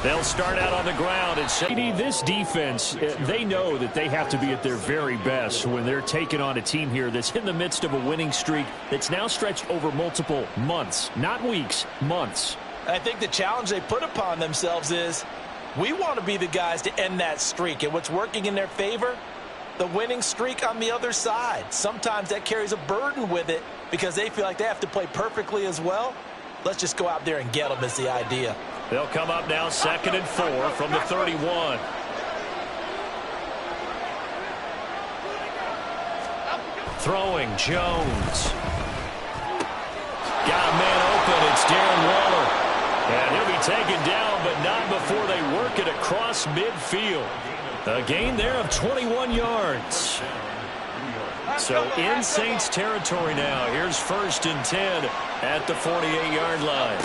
They'll start out on the ground. This defense, they know that they have to be at their very best when they're taking on a team here that's in the midst of a winning streak that's now stretched over multiple months, not weeks, months. I think the challenge they put upon themselves is we want to be the guys to end that streak. And what's working in their favor? The winning streak on the other side. Sometimes that carries a burden with it because they feel like they have to play perfectly as well. Let's just go out there and get them is the idea. They'll come up now 2nd and 4 from the 31. Throwing, Jones. Got a man open. It's Darren Waller. And he'll be taken down, but not before they work it across midfield. A gain there of 21 yards. So in Saints territory now. Here's 1st and 10 at the 48-yard line.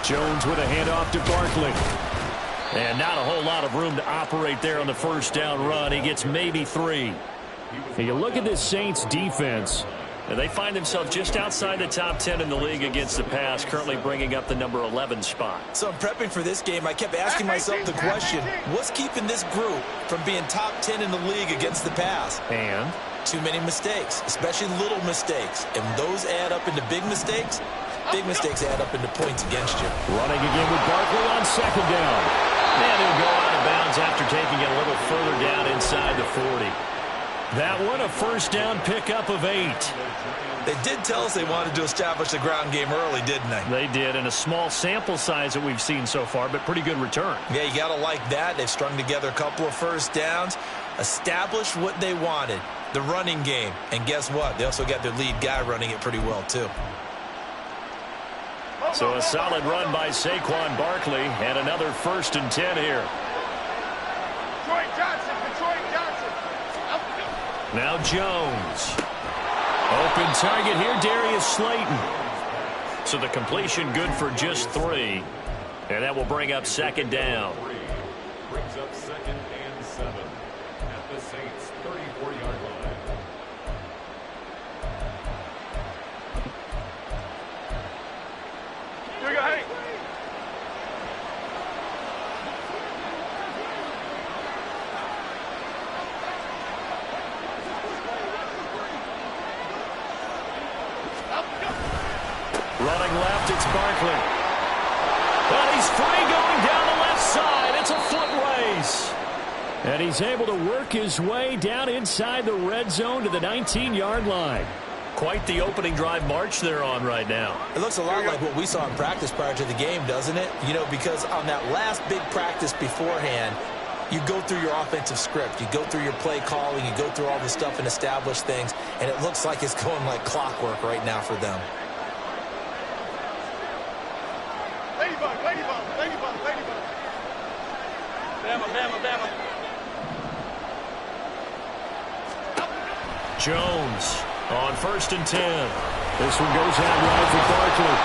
Jones with a handoff to Barkley. And not a whole lot of room to operate there on the 1st down run. He gets maybe 3. And you look at this Saints defense, and they find themselves just outside the top 10 in the league against the pass, currently bringing up the number 11 spot. So I'm prepping for this game. I kept asking myself the question, what's keeping this group from being top 10 in the league against the pass? And? Too many mistakes, especially little mistakes. And those add up into big mistakes. Big mistakes add up into points against you. Running again with Barkley on 2nd down. And he'll go out of bounds after taking it a little further down inside the 40. That one, a 1st down pickup of 8. They did tell us they wanted to establish the ground game early, didn't they? They did, in a small sample size that we've seen so far, but pretty good return. Yeah, you got to like that. They've strung together a couple of 1st downs, established what they wanted, the running game. And guess what? They also got their lead guy running it pretty well, too. So a solid run by Saquon Barkley, and another 1st and 10 here. Now Jones. Open target here, Darius Slayton. So the completion good for just 3. And that will bring up 2nd down. Brings up 2nd and 7 at the Saints' 34-yard line. Here we go, hey. Running left, it's Barkley. And he's free going down the left side. It's a foot race. And he's able to work his way down inside the red zone to the 19-yard line. Quite the opening drive march they're on right now. It looks a lot like what we saw in practice prior to the game, doesn't it? You know, because on that last big practice beforehand, you go through your offensive script. You go through your play calling. You go through all the stuff and establish things. And it looks like it's going like clockwork right now for them. Ladybug, ladybug, ladybug, ladybug. Bama, Bama, Bama. Jones on 1st and 10. This one goes out right for Barkley.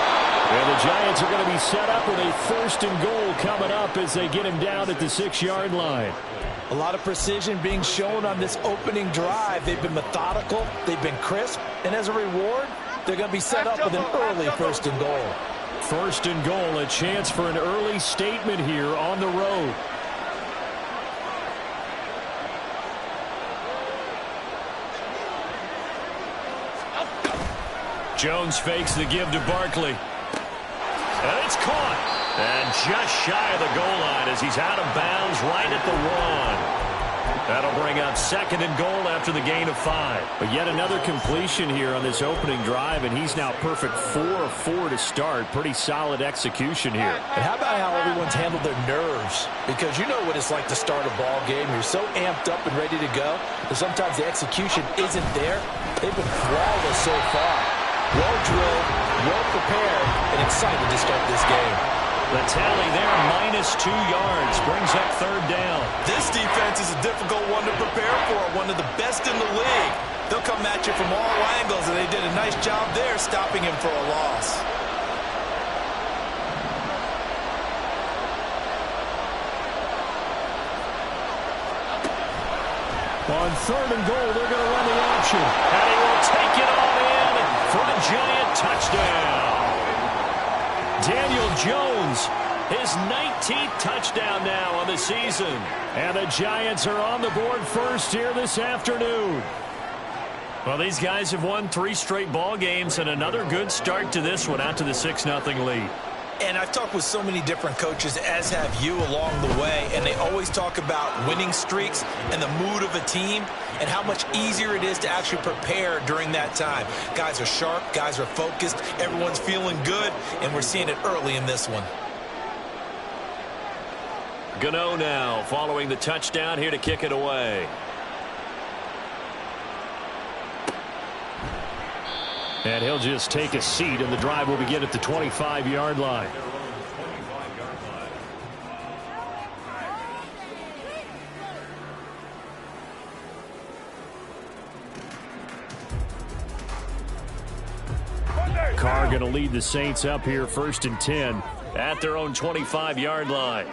And the Giants are going to be set up with a 1st and goal coming up as they get him down at the 6-yard line. A lot of precision being shown on this opening drive. They've been methodical. They've been crisp. And as a reward, they're going to be set up with an early 1st and goal. 1st and goal, a chance for an early statement here on the road. Jones fakes the give to Barkley. And it's caught. And just shy of the goal line as he's out of bounds right at the 1. That'll bring up 2nd and goal after the gain of 5. But yet another completion here on this opening drive, and he's now perfect 4 of 4 to start. Pretty solid execution here. And how about how everyone's handled their nerves? Because you know what it's like to start a ball game. You're so amped up and ready to go that sometimes the execution isn't there. They've been flawless so far. Well drilled, well prepared, and excited to start this game. The tally there, -2 yards, brings up 3rd down. This defense is a difficult one to prepare for, one of the best in the league. They'll come at you from all angles, and they did a nice job there stopping him for a loss. On 3rd and goal, they're going to run the option. And he will take it all in for a Giant touchdown. Daniel Jones his 19th touchdown now on the season. And the Giants are on the board first here this afternoon. Well, these guys have won 3 straight ball games, and another good start to this one out to the 6-0 lead. And I've talked with so many different coaches, as have you, along the way, and they always talk about winning streaks and the mood of a team and how much easier it is to actually prepare during that time. Guys are sharp, guys are focused, everyone's feeling good, and we're seeing it early in this one. Gano now following the touchdown here to kick it away. And he'll just take a seat, and the drive will begin at the 25-yard line. Carr going to lead the Saints up here 1st and 10 at their own 25-yard line.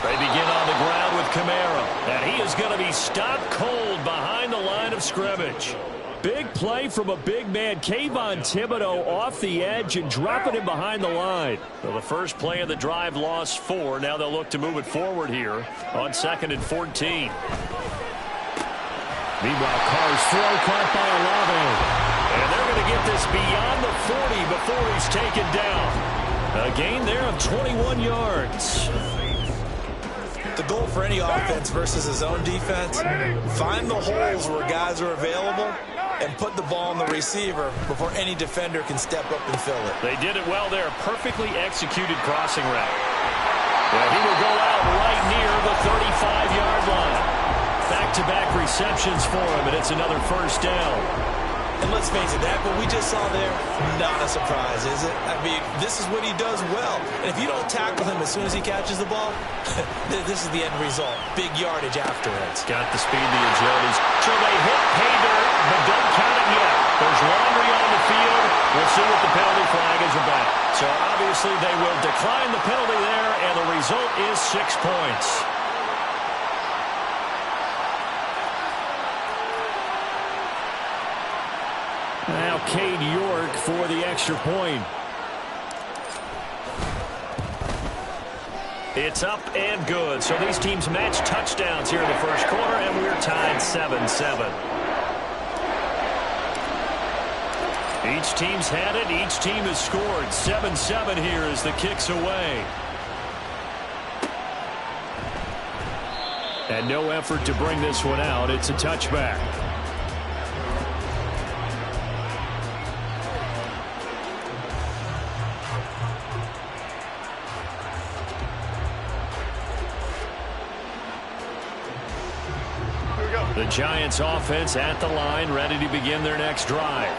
They begin on the ground with Kamara, and he is going to be stopped cold behind the line of scrimmage. Big play from a big man, Kayvon Thibodeaux, off the edge and dropping him behind the line. Well, the first play of the drive lost 4. Now they'll look to move it forward here on 2nd and 14. Meanwhile, Carr's throw caught by Olave. And they're going to get this beyond the 40 before he's taken down. A gain there of 21 yards. The goal for any offense versus his own defense, find the holes where guys are available and put the ball on the receiver before any defender can step up and fill it. They did it well there. Perfectly executed crossing route. Well, he will go out right near the 35-yard line. Back-to-back receptions for him, and it's another first down. And let's face it, that what we just saw there, not a surprise, is it? I mean, this is what he does well. And if you don't tackle him as soon as he catches the ball, this is the end result. Big yardage afterwards. Got the speed, the agilities. So they hit pay dirt, but don't count it yet. There's laundry on the field. We'll see what the penalty flag is about. So obviously they will decline the penalty there, and the result is 6 points. Now Cade York for the extra point. It's up and good. So these teams match touchdowns here in the first quarter, and we're tied 7-7. Each team's had it. Each team has scored. 7-7 here as the kick's away. And no effort to bring this one out. It's a touchback. The Giants offense at the line, ready to begin their next drive.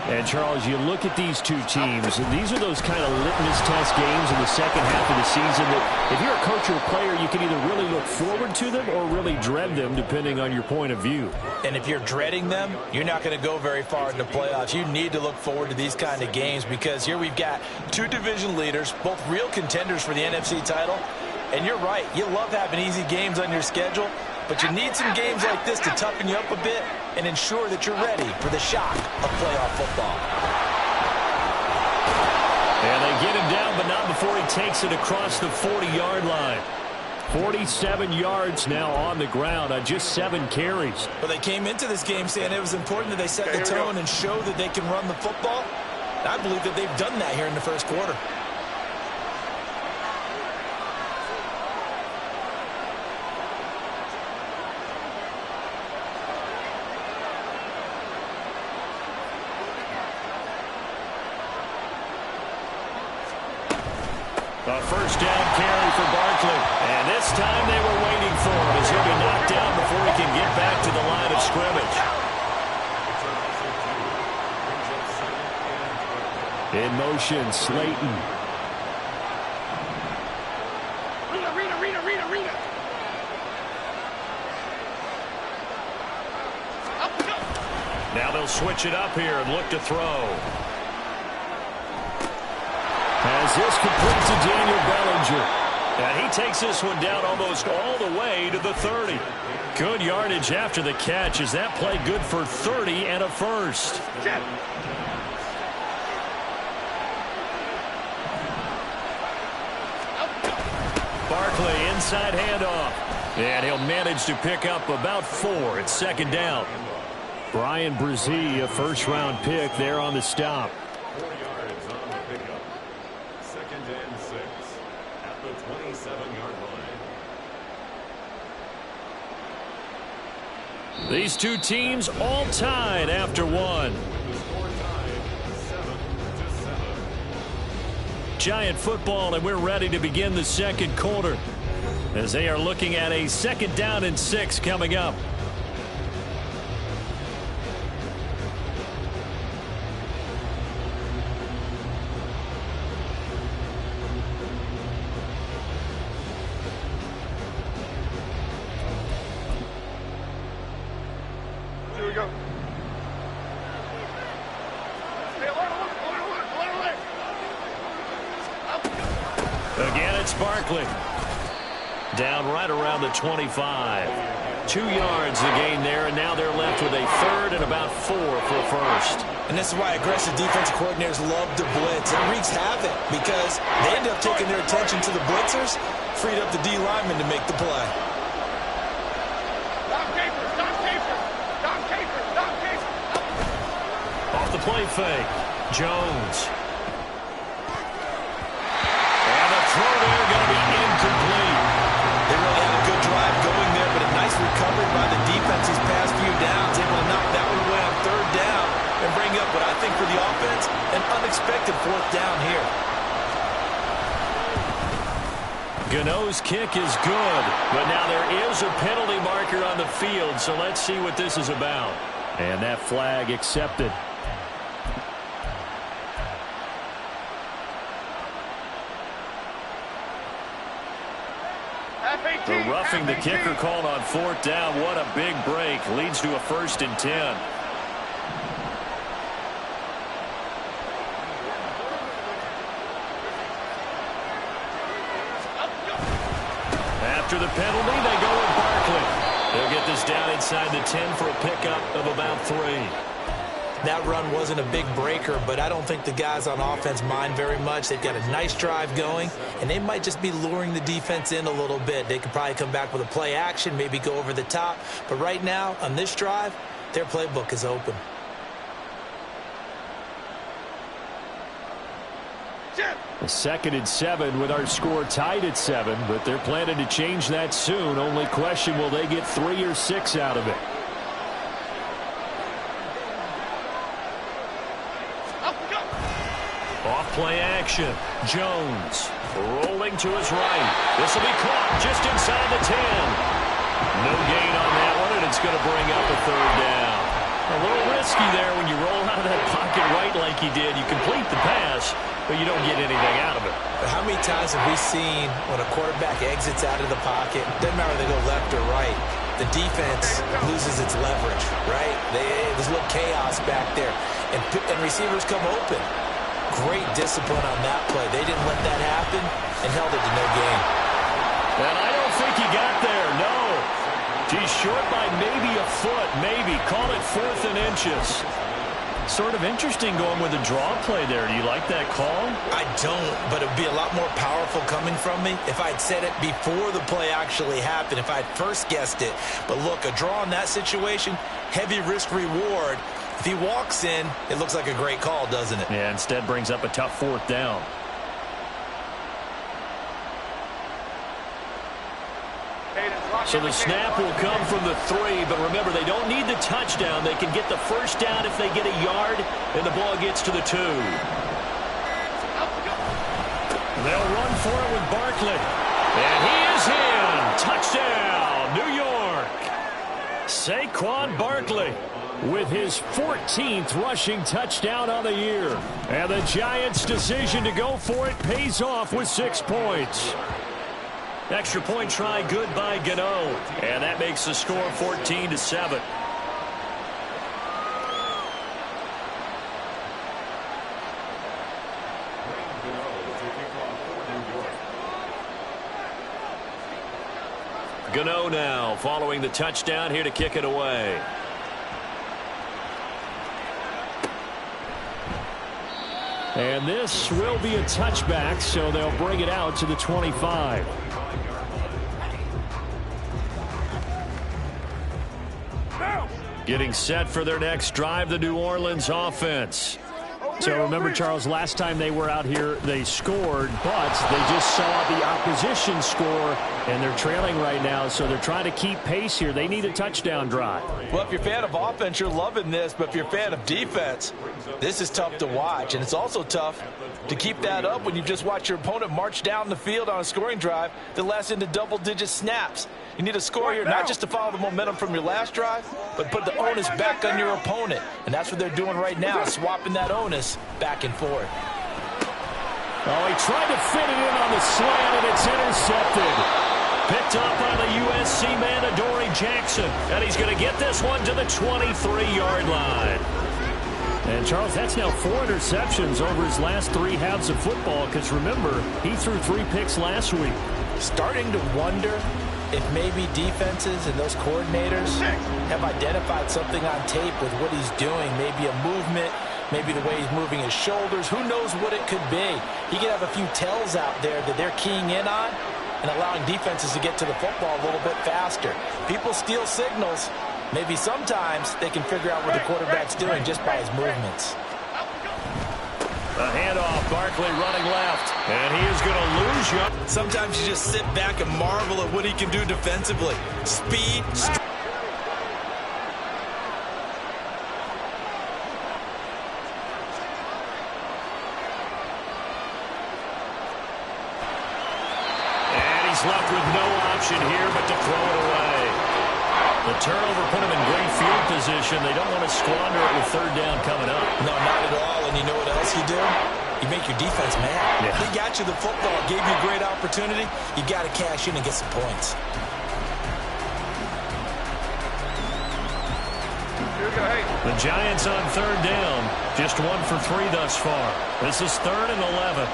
And, Charles, you look at these two teams, and these are those kind of litmus test games in the second half of the season that if you're a coach or a player, you can either really look forward to them or really dread them, depending on your point of view. And if you're dreading them, you're not going to go very far in the playoffs. You need to look forward to these kind of games because here we've got 2 division leaders, both real contenders for the NFC title. And you're right, you love having easy games on your schedule, but you need some games like this to toughen you up a bit and ensure that you're ready for the shock of playoff football. And they get him down, but not before he takes it across the 40-yard line. 47 yards now on the ground on just 7 carries. But they came into this game saying it was important that they set the tone and show that they can run the football. I believe that they've done that here in the first quarter. A first down carry for Barkley. And this time they were waiting for him as he'll be knocked down before he can get back to the line of scrimmage. In motion, Slayton. Rita. Now they'll switch it up here and look to throw. As this complete to Daniel Bellinger. And he takes this one down almost all the way to the 30. Good yardage after the catch. Is that play good for 30 and a first? outside handoff. And he'll manage to pick up about 4 at second down. Brian Brzee, a first-round pick there on the stop. 4 yards on the pickup. 2nd and 6 at the 27-yard line. These two teams all tied after one. The score tied 7-7. Giant football, and we're ready to begin the second quarter as they are looking at a 2nd down and 6 coming up. Here we go. Hey, alert. Again, it's Barkley. Down right around the 25. 2 yards the gain there, and now they're left with a 3rd and about 4 for a first. And this is why aggressive defensive coordinators love to blitz. It wreaks havoc because they end up taking their attention to the blitzers, freed up the D lineman to make the play. Off the play fake. Jones. And the throw there going to be incomplete. They really had a good drive going there, but a nice recovery by the defense these past few downs. Able to knock that one away on 3rd down and bring up what I think for the offense, an unexpected 4th down here. Gano's kick is good, but now there is a penalty marker on the field, so let's see what this is about. And that flag accepted. The roughing the kicker called on 4th down. What a big break. Leads to a 1st and 10. After the penalty, they go with Barkley. They'll get this down inside the 10 for a pickup of about 3. That run wasn't a big breaker, but I don't think the guys on offense mind very much. They've got a nice drive going, and they might just be luring the defense in a little bit. They could probably come back with a play action, maybe go over the top. But right now, on this drive, their playbook is open. A 2nd and 7 with our score tied at 7, but they're planning to change that soon. Only question, will they get 3 or 6 out of it? Off play action. Jones rolling to his right. This will be caught just inside the 10. No gain on that one, and it's going to bring up a 3rd down. A little risky there when you roll out of that pocket right like he did. You complete the pass, but you don't get anything out of it. But how many times have we seen when a quarterback exits out of the pocket, doesn't matter if they go left or right, the defense loses its leverage, right? There's a little chaos back there, and receivers come open. Great discipline on that play. They didn't let that happen and held it to no gain. And I don't think he got there, no. He's short by maybe a foot, maybe. Call it 4th and inches. Sort of interesting going with a draw play there. Do you like that call? I don't, but it would be a lot more powerful coming from me if I'd said it before the play actually happened, if I'd first guessed it. But look, a draw in that situation, heavy risk reward. If he walks in, it looks like a great call, doesn't it? Yeah, instead brings up a tough 4th down. So the snap will come from the 3, but remember, they don't need the touchdown. They can get the 1st down if they get a yard, and the ball gets to the 2. They'll run for it with Barkley. And he is in. Touchdown, New York. Saquon Barkley with his 14th rushing touchdown on the year. And the Giants' decision to go for it pays off with 6 points. Extra point try, good by Gano. And that makes the score 14-7. Gano now following the touchdown here to kick it away. And this will be a touchback, so they'll bring it out to the 25. Getting set for their next drive, the New Orleans offense. So remember, Charles, last time they were out here, they scored, but they just saw the opposition score, and they're trailing right now, so they're trying to keep pace here. They need a touchdown drive. Well, if you're a fan of offense, you're loving this, but if you're a fan of defense, this is tough to watch, and it's also tough to keep that up when you just watch your opponent march down the field on a scoring drive that lasts into double-digit snaps. You need a score here, not just to follow the momentum from your last drive, but put the onus back on your opponent. And that's what they're doing right now, swapping that onus back and forth. Oh, he tried to fit it in on the slant, and it's intercepted. Picked up by the USC man, Adoree Jackson. And he's going to get this one to the 23-yard line. And, Charles, that's now 4 interceptions over his last 3 halves of football, because, remember, he threw 3 picks last week. Starting to wonder if maybe defenses and those coordinators have identified something on tape with what he's doing, maybe a movement, maybe the way he's moving his shoulders. Who knows what it could be? He could have a few tells out there that they're keying in on and allowing defenses to get to the football a little bit faster. People steal signals. Maybe sometimes they can figure out what the quarterback's doing just by his movements. A handoff, Barkley running left, and he is going to lose you. Sometimes you just sit back and marvel at what he can do defensively. Speed. And he's left with no option here but to throw it away. The turnover put him in great field position. They don't want to squander it with third down coming up. No, not at all. And you know what else you do? You make your defense mad. Yeah. They got you the football, gave you a great opportunity. You got to cash in and get some points. The Giants on third down. Just 1 for 3 thus far. This is 3rd and 11.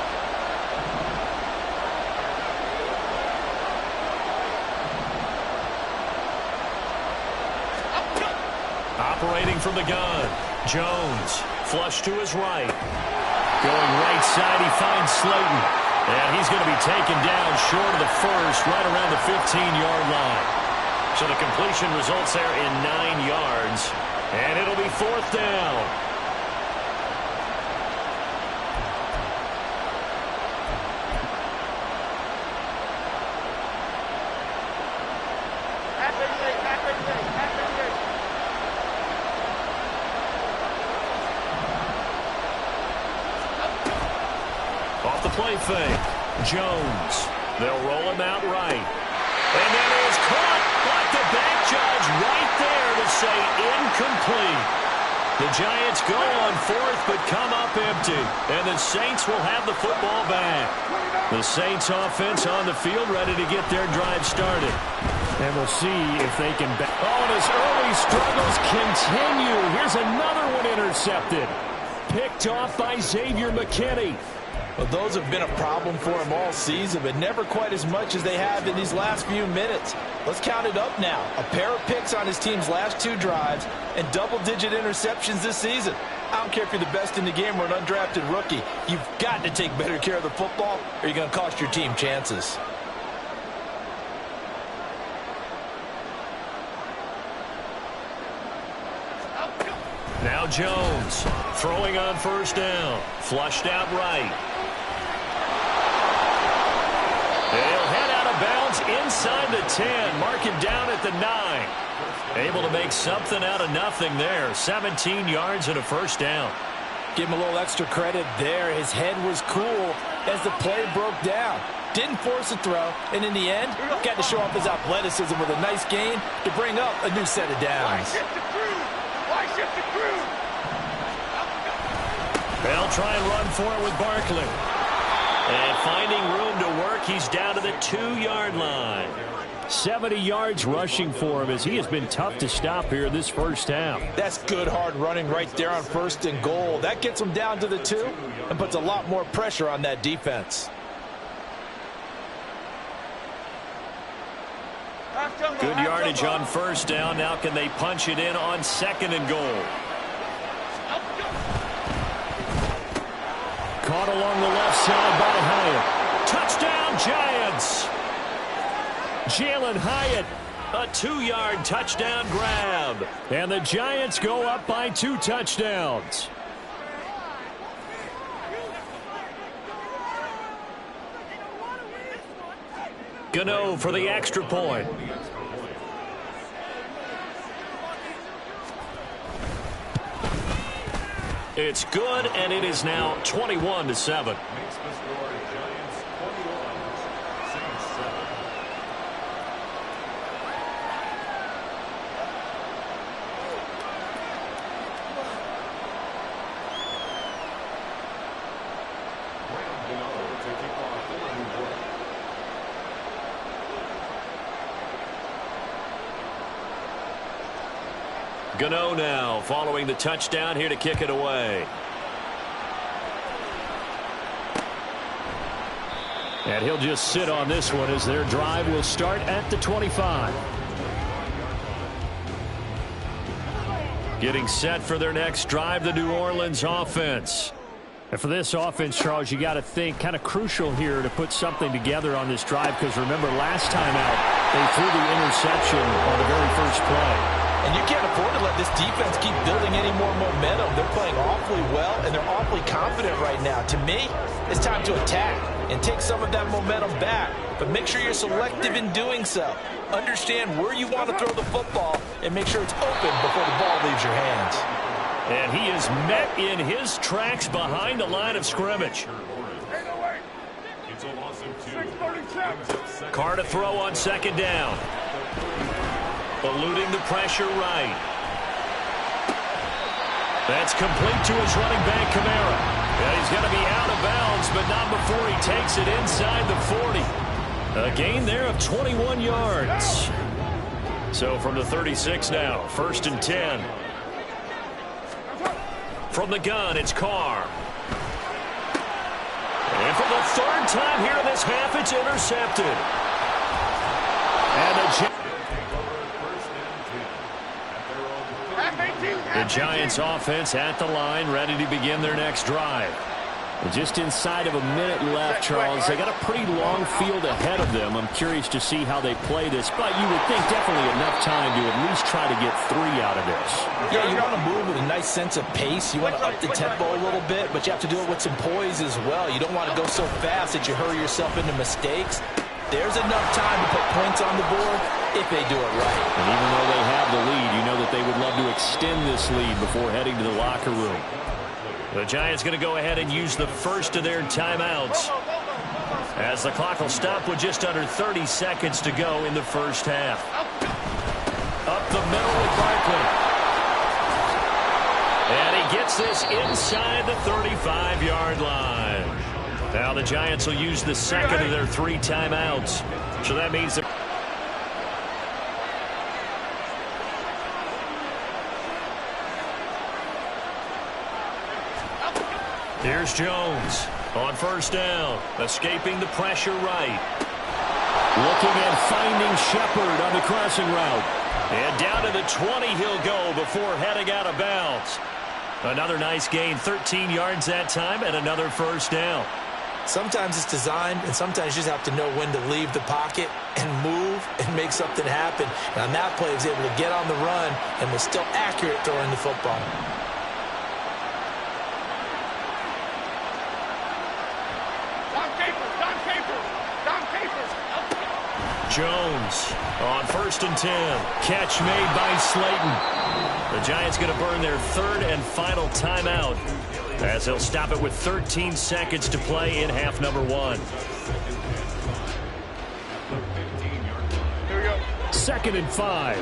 Operating from the gun. Jones. Flush to his right. Going right side, he finds Slayton. And he's going to be taken down short of the first, right around the 15-yard line. So the completion results there in 9 yards. And it'll be 4th down. Off the play fake. Jones. They'll roll him out right. And then it is caught by the back judge right there to say incomplete. The Giants go on 4th but come up empty. And the Saints will have the football back. The Saints offense on the field ready to get their drive started. And we'll see if they can... Oh, and his early struggles continue. Here's another one intercepted. Picked off by Xavier McKinney. Well, those have been a problem for him all season, but never quite as much as they have in these last few minutes. Let's count it up now. A pair of picks on his team's last 2 drives and double-digit interceptions this season. I don't care if you're the best in the game or an undrafted rookie. You've got to take better care of the football or you're going to cost your team chances. Now Jones throwing on first down. Flushed out right. They'll head out of bounds inside the 10. Mark him down at the 9. Able to make something out of nothing there. 17 yards and a first down. Give him a little extra credit there. His head was cool as the play broke down. Didn't force a throw, and in the end, got to show off his athleticism with a nice gain to bring up a new set of downs. They'll try and run for it with Barkley. And finding room to work, he's down to the 2-yard line. 70 yards rushing for him as he has been tough to stop here this first half. That's good hard running right there on 1st and goal. That gets him down to the 2 and puts a lot more pressure on that defense. Good yardage on first down. Now can they punch it in on 2nd and goal? Caught along the left side by Hyatt. Touchdown, Giants! Jalen Hyatt A 2-yard touchdown grab. And the Giants go up by 2 touchdowns. Gano for the extra point. It's good, and it is now 21-7. Gano now following the touchdown here to kick it away. And he'll just sit on this one as their drive will start at the 25. Getting set for their next drive, the New Orleans offense. And for this offense, Charles, you got to think kind of crucial here to put something together on this drive, because remember last time out they threw the interception on the very first play. And you can't afford to let this defense keep building any more momentum. They're playing awfully well, and they're awfully confident right now. To me, it's time to attack and take some of that momentum back. But make sure you're selective in doing so. Understand where you want to throw the football and make sure it's open before the ball leaves your hands. And he is met in his tracks behind the line of scrimmage. Carr to throw on second down. Eluding the pressure right. That's complete to his running back, Kamara. And he's going to be out of bounds, but not before he takes it inside the 40. A gain there of 21 yards. So from the 36 now, 1st and 10. From the gun, it's Carr. And for the 3rd time here in this half, it's intercepted. And the Giants offense at the line, ready to begin their next drive. Just inside of a minute left, Charles. They got a pretty long field ahead of them. I'm curious to see how they play this, but you would think definitely enough time to at least try to get 3 out of this. Yeah, you want to move with a nice sense of pace. You want to up the tempo a little bit, but you have to do it with some poise as well. You don't want to go so fast that you hurry yourself into mistakes. There's enough time to put points on the board if they do it right. And even though they have the lead, you know that they would love to extend this lead before heading to the locker room. The Giants going to go ahead and use the first of their timeouts, as the clock will stop with just under 30 seconds to go in the first half. Up the middle with Barkley. And he gets this inside the 35-yard line. Now the Giants will use the second of their 3 timeouts. So that means that here's Jones on 1st down, escaping the pressure right. Looking at finding Shepard on the crossing route. And down to the 20 he'll go before heading out of bounds. Another nice gain, 13 yards that time, and another 1st down. Sometimes it's designed, and sometimes you just have to know when to leave the pocket and move and make something happen. And on that play, he was able to get on the run and was still accurate throwing the football. Jones on 1st and 10. Catch made by Slayton. The Giants going to burn their 3rd and final timeout, as they'll stop it with 13 seconds to play in half number 1. Here we go. 2nd and 5.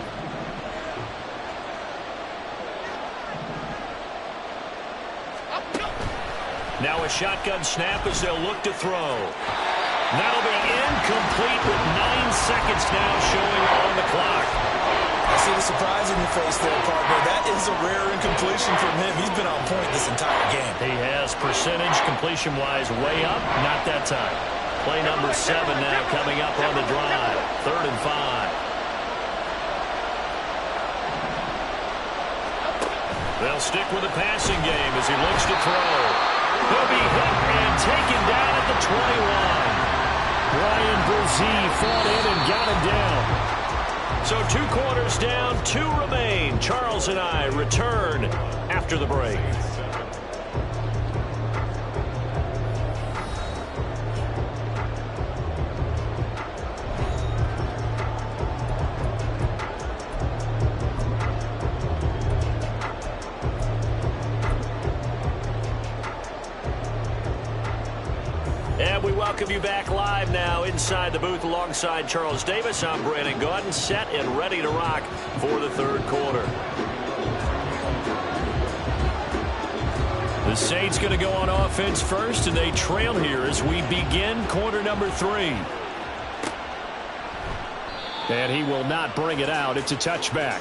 Now a shotgun snap as they'll look to throw. That'll be incomplete with 9 seconds now showing on the clock. I see the surprise in your face there, partner. That is a rare incompletion from him. He's been on point this entire game. He has percentage completion-wise way up. Not that time. Play number 7 now coming up on the drive. 3rd and 5. They'll stick with the passing game as he looks to throw. He'll be hit and taken down at the 21. Brian Brzee fought in and got him down. So 2 quarters down, 2 remain. Charles and I return after the break. And we welcome you back live now inside the booth alongside Charles Davis. I'm Brandon Gaudin, set and ready to rock for the 3rd quarter. The Saints going to go on offense first, and they trail here as we begin quarter number 3. And he will not bring it out. It's a touchback.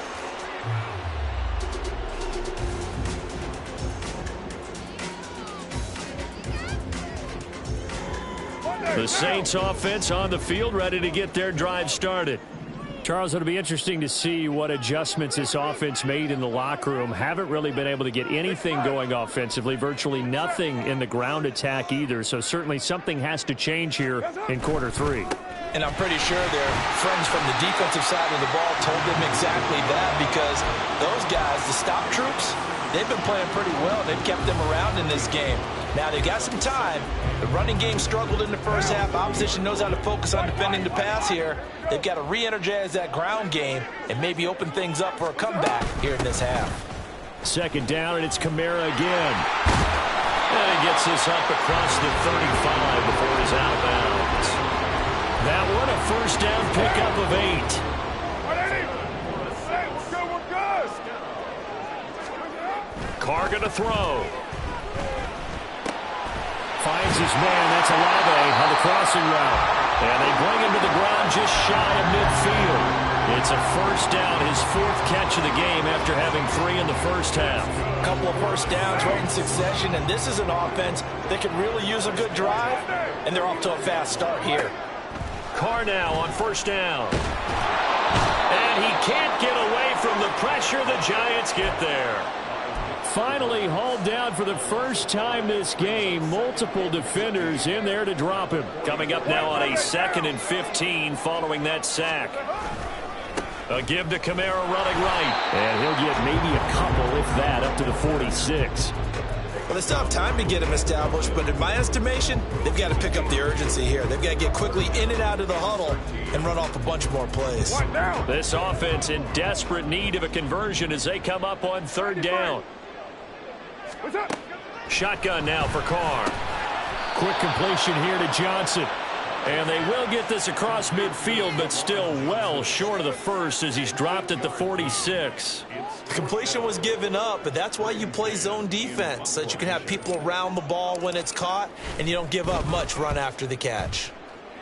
The Saints offense on the field, ready to get their drive started. Charles, it'll be interesting to see what adjustments this offense made in the locker room. Haven't really been able to get anything going offensively, virtually nothing in the ground attack either. So certainly something has to change here in quarter 3. And I'm pretty sure their friends from the defensive side of the ball told them exactly that, because those guys, the stop troops, they've been playing pretty well. They've kept them around in this game. Now they've got some time. The running game struggled in the first half. Opposition knows how to focus on defending the pass here. They've got to re-energize that ground game and maybe open things up for a comeback here in this half. 2nd down, and it's Kamara again. And he gets this up across the 35 before he's out of bounds. That one a 1st down pickup of 8. Carr going to throw. Finds his man. That's Olave on the crossing route. And they bring him to the ground just shy of midfield. It's a 1st down, his 4th catch of the game after having 3 in the first half. A couple of 1st downs right in succession, and this is an offense that could really use a good drive, and they're off to a fast start here. Carr now on 1st down. And he can't get away from the pressure. The Giants get there. Finally hauled down for the first time this game. Multiple defenders in there to drop him. Coming up now on a 2nd and 15 following that sack. A give to Kamara running right. And he'll get maybe a couple, if that, up to the 46. Well, they still have time to get him established, but in my estimation, they've got to pick up the urgency here. They've got to get quickly in and out of the huddle and run off a bunch more plays. This offense in desperate need of a conversion as they come up on 3rd down. Shotgun now for Carr. Quick completion here to Johnson. And they will get this across midfield, but still well short of the 1st as he's dropped at the 46. The completion was given up, but that's why you play zone defense, so that you can have people around the ball when it's caught, and you don't give up much run after the catch.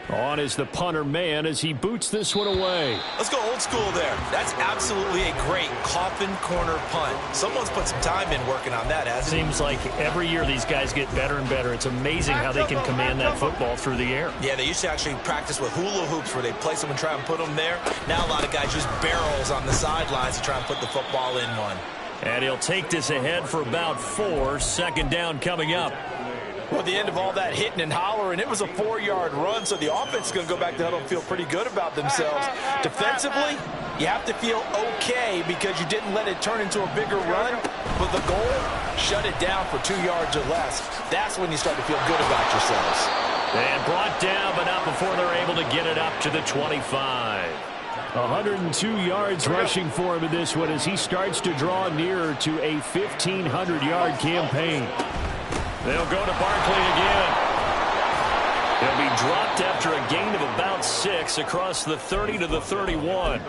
On is the punter man as he boots this one away. Let's go old school there. That's absolutely a great coffin corner punt. Someone's put some time in working on that, hasn't it? Seems like every year these guys get better and better. It's amazing how they can command that football through the air. Yeah, they used to actually practice with hula hoops where they place them and try and put them there. Now a lot of guys use barrels on the sidelines to try and put the football in one. And he'll take this ahead for about 4. 2nd down coming up. Well, at the end of all that hitting and hollering, it was a 4-yard run, so the offense is going to go back to huddle and feel pretty good about themselves. Defensively, you have to feel okay because you didn't let it turn into a bigger run, but the goal, shut it down for 2 yards or less. That's when you start to feel good about yourselves. And brought down, but not before they're able to get it up to the 25. 102 yards rushing for him in this one as he starts to draw nearer to a 1,500-yard campaign. They'll go to Barkley again. He'll be dropped after a gain of about 6 across the 30 to the 31.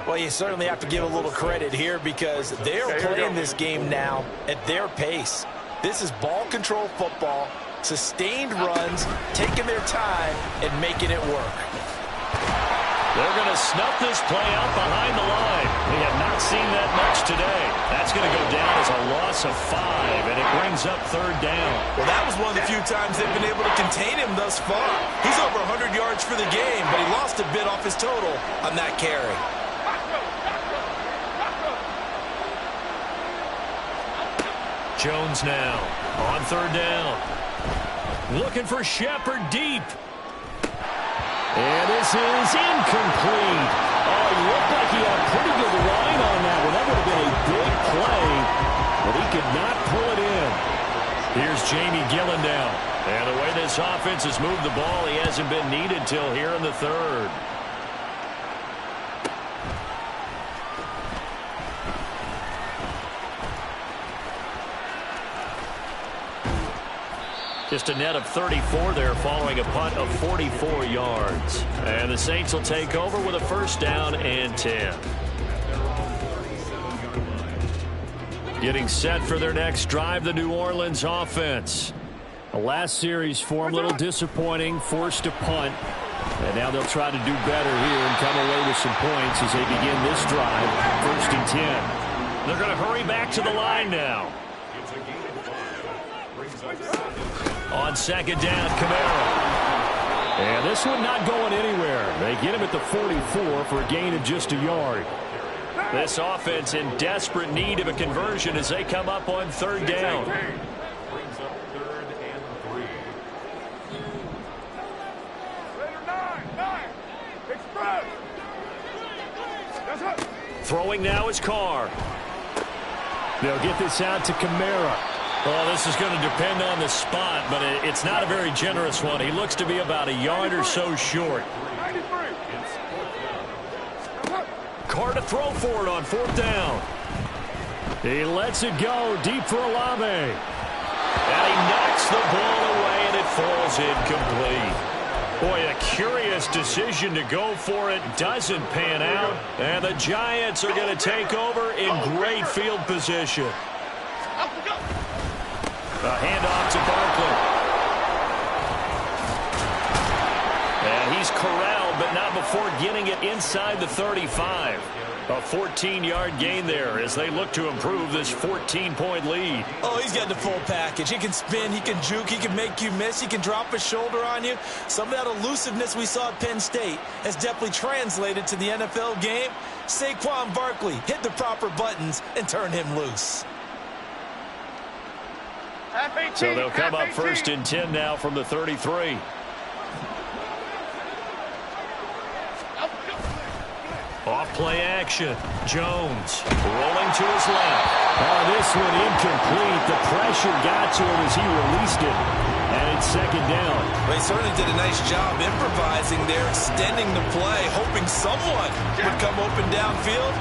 Well, you certainly have to give a little credit here because they're playing this game now at their pace. This is ball control football, sustained runs, taking their time, and making it work. They're going to snuff this play out behind the line. We have not seen that much today. That's going to go down as a loss of 5, and it brings up 3rd down. Well, that was one of the few times they've been able to contain him thus far. He's over 100 yards for the game, but he lost a bit off his total on that carry. Jones now on 3rd down. Looking for Shepard deep. And this is incomplete. Oh, he looked like he had a pretty good line on that one. That would have been a big play, but he could not pull it in. Here's Jamie Gillen now. And the way this offense has moved the ball, he hasn't been needed till here in the third. Just a net of 34 there following a punt of 44 yards. And the Saints will take over with a first down and 10. Getting set for their next drive, the New Orleans offense. The last series for them, a little disappointing, forced to punt. And now they'll try to do better here and come away with some points as they begin this drive, 1st and 10. They're going to hurry back to the line now. On second down, Kamara. And this one not going anywhere. They get him at the 44 for a gain of just a yard. This offense in desperate need of a conversion as they come up on 3rd down. Brings up 3rd and 3. Throwing now is Carr. They'll get this out to Kamara. Oh, this is going to depend on the spot, but it's not a very generous one. He looks to be about a yard or so short. Carr to throw for it on 4th down. He lets it go deep for Olave. And he knocks the ball away, and it falls incomplete. Boy, a curious decision to go for it. Doesn't pan out. And the Giants are going to take over in great field position. A handoff to Barkley. And he's corralled, but not before getting it inside the 35. A 14-yard gain there as they look to improve this 14-point lead. Oh, he's getting the full package. He can spin, he can juke, he can make you miss, he can drop a shoulder on you. Some of that elusiveness we saw at Penn State has definitely translated to the NFL game. Saquon Barkley hit the proper buttons and turn him loose. So they'll come up 1st and 10 now from the 33. Off play action. Jones rolling to his left. Oh, this one incomplete. The pressure got to him as he released it. And it's 2nd down. Well, he certainly did a nice job improvising there, extending the play, hoping someone would come open downfield,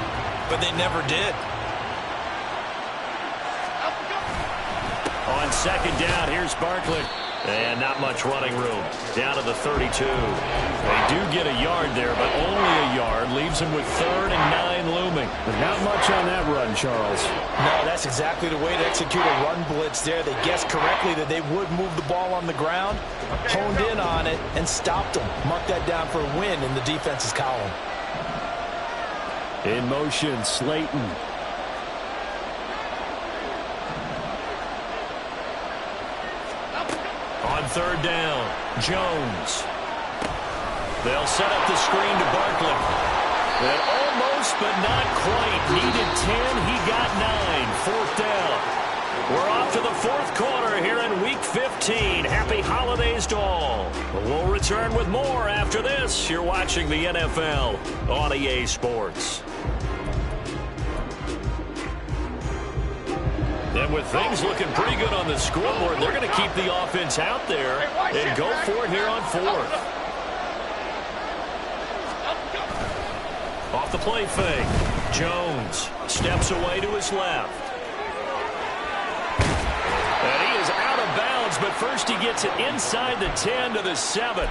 but they never did. On 2nd down, here's Barkley. And not much running room. Down to the 32. They do get a yard there, but only a yard. Leaves them with 3rd and 9 looming. But not much on that run, Charles. No, that's exactly the way to execute a run blitz there. They guessed correctly that they would move the ball on the ground, honed in on it, and stopped them. Mark that down for a win in the defense's column. In motion, Slayton. On 3rd down, Jones. They'll set up the screen to Barkley. And almost, but not quite. Needed 10. He got 9. 4th down. We're off to the 4th quarter here in Week 15. Happy holidays to all. We'll return with more after this. You're watching the NFL on EA Sports. And with things looking pretty good on the scoreboard, they're going to keep the offense out there and go for it here on 4th. Off the play fake. Jones steps away to his left. And he is out of bounds, but first he gets it inside the 10 to the 7.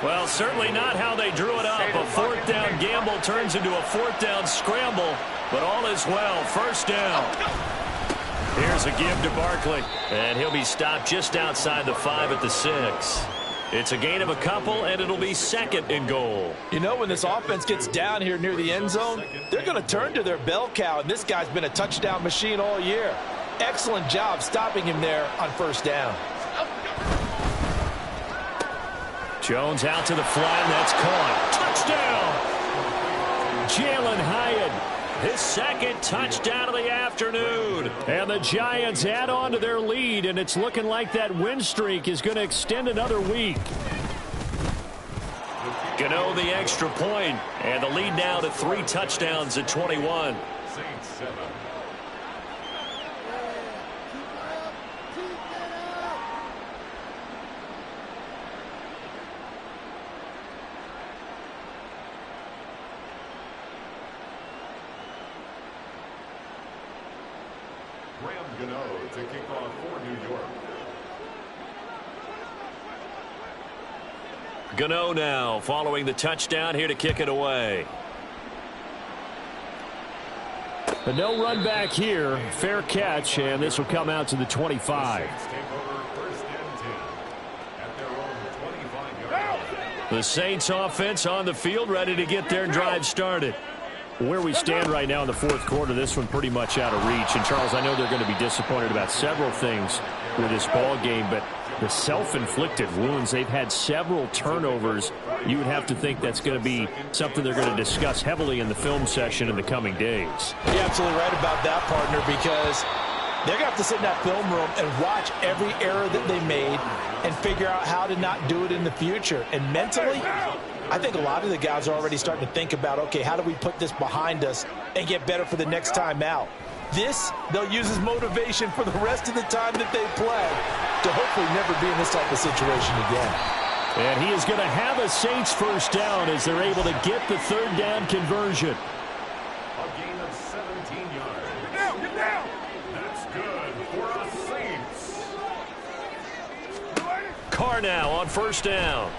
Well, certainly not how they drew it up. A 4th down gamble turns into a 4th down scramble, but all is well. 1st down. Here's a give to Barkley, and he'll be stopped just outside the 5 at the 6. It's a gain of a couple, and it'll be 2nd and goal. You know, when this offense gets down here near the end zone, they're going to turn to their bell cow, and this guy's been a touchdown machine all year. Excellent job stopping him there on 1st down. Jones out to the flat, that's caught. Touchdown! Jalen Hyatt. His 2nd touchdown of the afternoon. And the Giants add on to their lead, and it's looking like that win streak is going to extend another week. Gano the extra point, and the lead now to 3 touchdowns at 21. Saints 7. Graham Gano to kick off for New York. Gano now following the touchdown here to kick it away. But no run back here. Fair catch, and this will come out to the 25. Saints take over 1st and 10 at their own 25-yard line. The Saints offense on the field, ready to get their drive started. Where we stand right now in the fourth quarter, this one pretty much out of reach. And, Charles, I know they're going to be disappointed about several things with this ball game, but the self-inflicted wounds, they've had several turnovers. You would have to think that's going to be something they're going to discuss heavily in the film session in the coming days. You're absolutely right about that, partner, because they're going to have to sit in that film room and watch every error that they made and figure out how to not do it in the future. And mentally, I think a lot of the guys are already starting to think about, okay, how do we put this behind us and get better for the next time out? This, they'll use as motivation for the rest of the time that they play to hopefully never be in this type of situation again. And he is going to have a Saints first down as they're able to get the third down conversion. A gain of 17 yards. Get down! That's good for us Saints. Carr now on first down.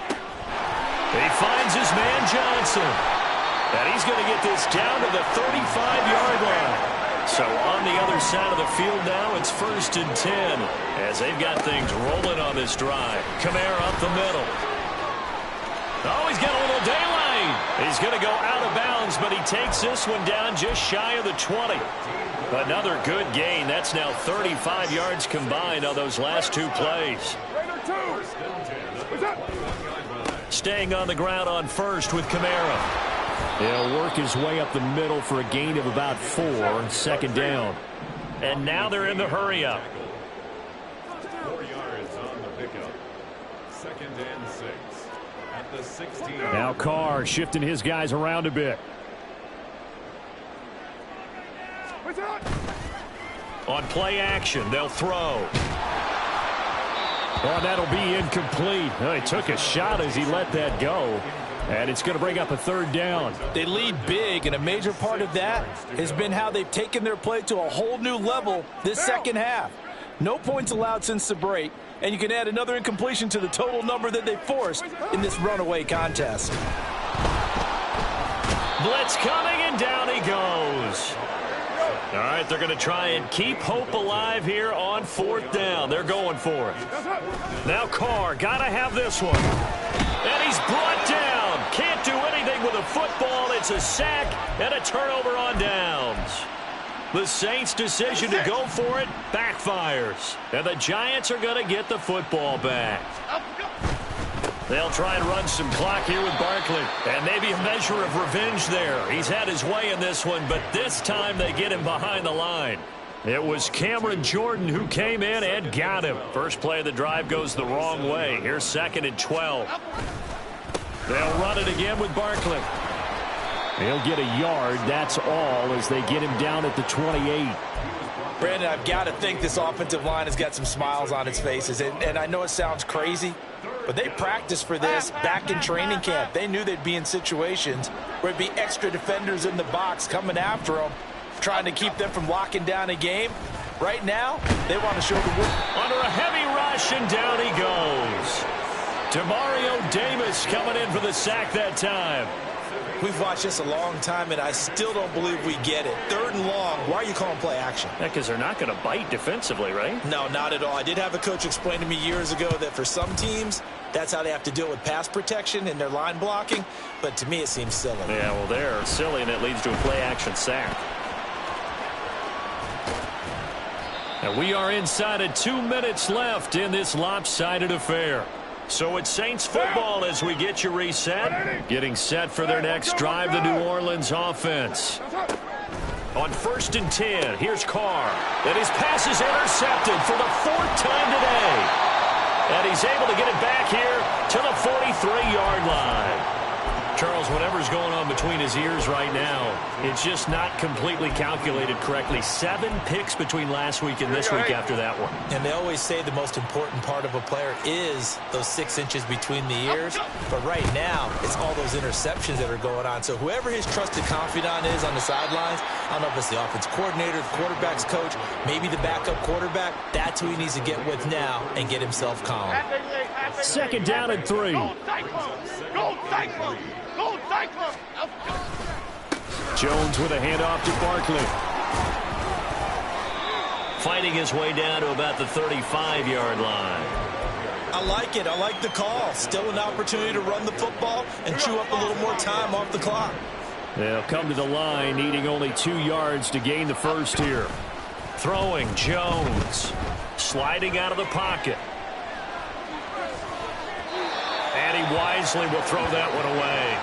He finds his man Johnson. And he's going to get this down to the 35-yard line. So on the other side of the field now, it's 1st and 10 as they've got things rolling on this drive. Kamara up the middle. Oh, he's got a little daylight. He's going to go out of bounds, but he takes this one down just shy of the 20. Another good gain. That's now 35 yards combined on those last 2 plays. Staying on the ground on first with Kamara. He'll work his way up the middle for a gain of about 4, 2nd down. And now they're in the hurry-up. 4 yards on the pickup. 2nd and 6 at the 16. Now Carr shifting his guys around a bit. On play action, they'll throw. Oh, that'll be incomplete. Oh, he took a shot as he let that go. And it's going to bring up a 3rd down. They lead big, and a major part of that has been how they've taken their play to a whole new level this second half. No points allowed since the break, and you can add another incompletion to the total number that they forced in this runaway contest. Blitz coming, and down he goes. All right, they're going to try and keep hope alive here on 4th down. They're going for it. Now Carr, got to have this one. And he's brought down. Can't do anything with a football. It's a sack and a turnover on downs. The Saints' decision to go for it backfires. And the Giants are going to get the football back. They'll try and run some clock here with Barkley. And maybe a measure of revenge there. He's had his way in this one, but this time they get him behind the line. It was Cameron Jordan who came in and got him. First play of the drive goes the wrong way. Here's 2nd and 12. They'll run it again with Barkley. He'll get a yard, that's all, as they get him down at the 28. Brandon, I've got to think this offensive line has got some smiles on its faces. And I know it sounds crazy, but they practiced for this back in training camp. They knew they'd be in situations where it'd be extra defenders in the box coming after them, trying to keep them from locking down a game. Right now, they want to show the world. Under a heavy rush, and down he goes. Demario Davis coming in for the sack that time. We've watched this a long time, and I still don't believe we get it. 3rd and long. Why are you calling play action? Yeah, because they're not going to bite defensively, right? No, not at all. I did have a coach explain to me years ago that for some teams, that's how they have to deal with pass protection and their line blocking. But to me, it seems silly. Yeah, well, they're silly, and it leads to a play action sack. And we are inside of 2 minutes left in this lopsided affair. So it's Saints football as we get you reset. Getting set for their next drive, the New Orleans offense. On 1st and 10, here's Carr. And his pass is intercepted for the 4th time today. And he's able to get it back here to the 43-yard line. Charles, whatever's going on between his ears right now, it's just not completely calculated correctly. 7 picks between last week and this week after that one. And they always say the most important part of a player is those 6 inches between the ears. But right now, it's all those interceptions that are going on. So whoever his trusted confidant is on the sidelines, I don't know if it's the offense coordinator, the quarterback's coach, maybe the backup quarterback, that's who he needs to get with now and get himself calm. 2nd down and 3. Go Cyclones! Go Cyclones! Go Cyclones! Jones with a handoff to Barkley. Fighting his way down to about the 35-yard line. I like it. I like the call. Still an opportunity to run the football and chew up a little more time off the clock. They'll come to the line, needing only 2 yards to gain the first here. Throwing Jones. Sliding out of the pocket. And he wisely will throw that one away.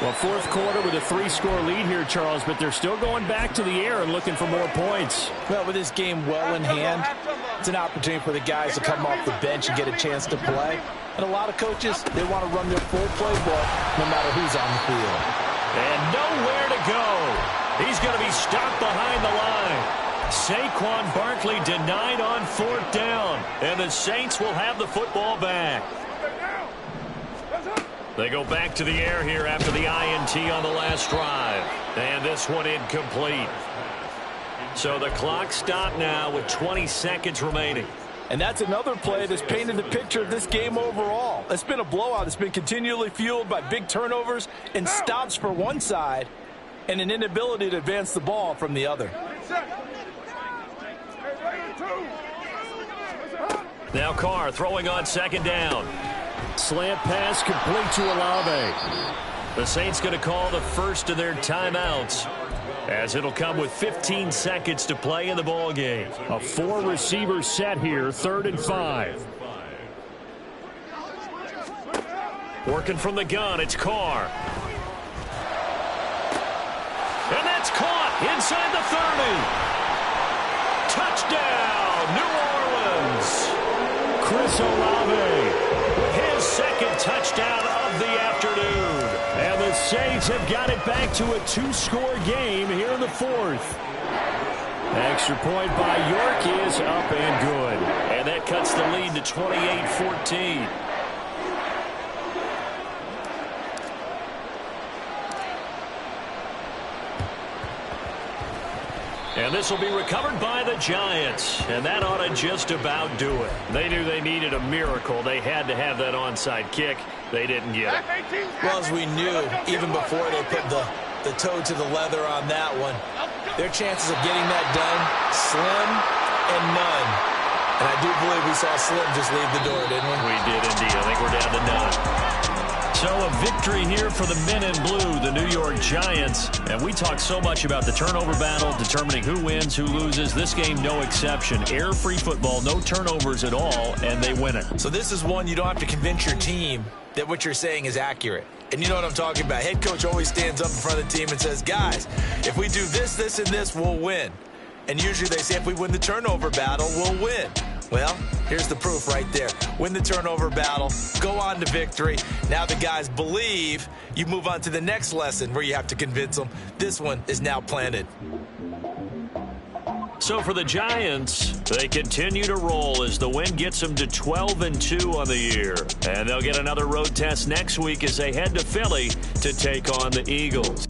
Well, 4th quarter with a 3-score lead here, Charles, but they're still going back to the air and looking for more points. Well, with this game well in hand, it's an opportunity for the guys to come off the bench and get a chance to play. And a lot of coaches, they want to run their full playbook no matter who's on the field. And nowhere to go. He's going to be stopped behind the line. Saquon Barkley denied on 4th down. And the Saints will have the football back. They go back to the air here after the INT on the last drive. And this one incomplete. So the clock stopped now with 20 seconds remaining. And that's another play that's painted the picture of this game overall. It's been a blowout. It's been continually fueled by big turnovers and stops for one side and an inability to advance the ball from the other. Now Carr throwing on 2nd down. Slant pass complete to Olave. The Saints going to call the first of their timeouts, as it'll come with 15 seconds to play in the ball game. A 4-receiver set here, 3rd and 5. Working from the gun, it's Carr. And that's caught inside the 30. Touchdown, New Orleans. Chris Olave with his 2nd touchdown of the afternoon. And the Saints have got it back to a 2-score game here in the 4th. Extra point by York is up and good. And that cuts the lead to 28-14. And this will be recovered by the Giants. And that ought to just about do it. They knew they needed a miracle. They had to have that onside kick. They didn't get it. Well, as we knew, even before they put the toe to the leather on that one, their chances of getting that done, slim and none. And I do believe we saw Slim just leave the door, didn't we? We did indeed. I think we're down to none. So a victory here for the men in blue, the New York Giants. And we talk so much about the turnover battle, determining who wins, who loses. This game, no exception. Air-free football, no turnovers at all, and they win it. So this is one you don't have to convince your team that what you're saying is accurate. And you know what I'm talking about. Head coach always stands up in front of the team and says, guys, if we do this, this, and this, we'll win. And usually they say if we win the turnover battle, we'll win. Well, here's the proof right there. Win the turnover battle, go on to victory. Now the guys believe. You move on to the next lesson where you have to convince them. This one is now planted. So for the Giants, they continue to roll as the win gets them to 12-2 on the year. And they'll get another road test next week as they head to Philly to take on the Eagles.